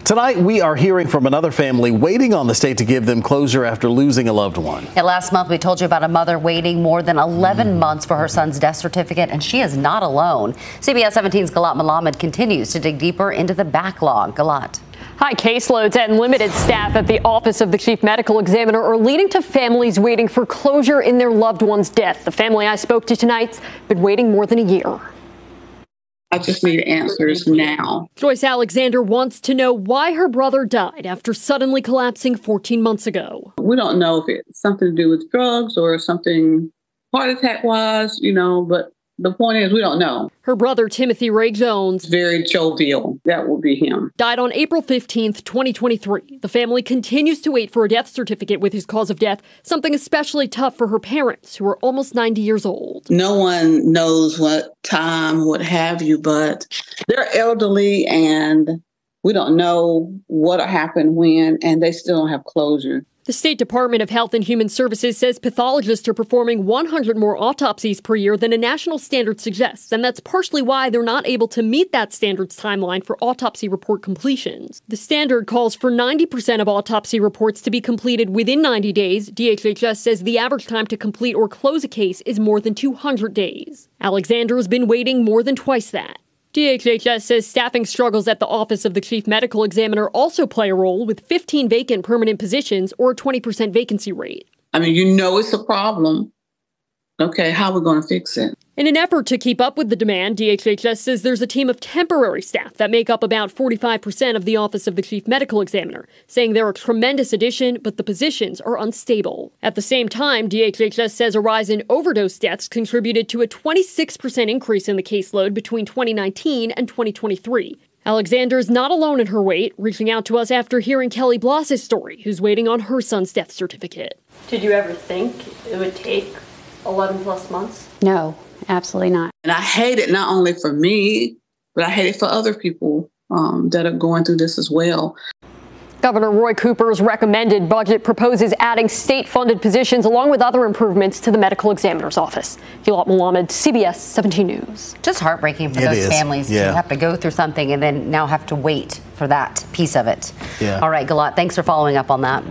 Tonight, we are hearing from another family waiting on the state to give them closure after losing a loved one. Yeah, last month, we told you about a mother waiting more than 11 months for her son's death certificate, and she is not alone. CBS 17's Galat Malamed continues to dig deeper into the backlog. Galat. High caseloads and limited staff at the Office of the Chief Medical Examiner are leading to families waiting for closure in their loved one's death. The family I spoke to tonight's been waiting more than a year. I just need answers now. Joyce Alexander wants to know why her brother died after suddenly collapsing 14 months ago. We don't know if it's something to do with drugs or something heart attack wise, but the point is we don't know. Her brother, Timothy Ray Jones, very jovial. That will be him. Died on April 15th, 2023. The family continues to wait for a death certificate with his cause of death, something especially tough for her parents, who are almost 90 years old. No one knows what time, what have you, but they're elderly and we don't know what happened when, and they still don't have closure. The State Department of Health and Human Services says pathologists are performing 100 more autopsies per year than a national standard suggests, and that's partially why they're not able to meet that standard's timeline for autopsy report completions. The standard calls for 90% of autopsy reports to be completed within 90 days. DHHS says the average time to complete or close a case is more than 200 days. Alexander has been waiting more than twice that. DHHS says staffing struggles at the Office of the Chief Medical Examiner also play a role, with 15 vacant permanent positions or a 20% vacancy rate. I mean, it's a problem. Okay, how are we going to fix it? In an effort to keep up with the demand, DHHS says there's a team of temporary staff that make up about 45% of the Office of the Chief Medical Examiner, saying they're a tremendous addition, but the positions are unstable. At the same time, DHHS says a rise in overdose deaths contributed to a 26% increase in the caseload between 2019 and 2023. Alexander is not alone in her wait, reaching out to us after hearing Kelly Bloss's story, who's waiting on her son's death certificate. Did you ever think it would take 11 plus months? No, absolutely not. And I hate it not only for me, but I hate it for other people that are going through this as well. Governor Roy Cooper's recommended budget proposes adding state-funded positions along with other improvements to the medical examiner's office. Galat Malamed, CBS 17 News. Just heartbreaking for those families to have to go through something and then now have to wait for that piece of it. Yeah. All right, Galat, thanks for following up on that.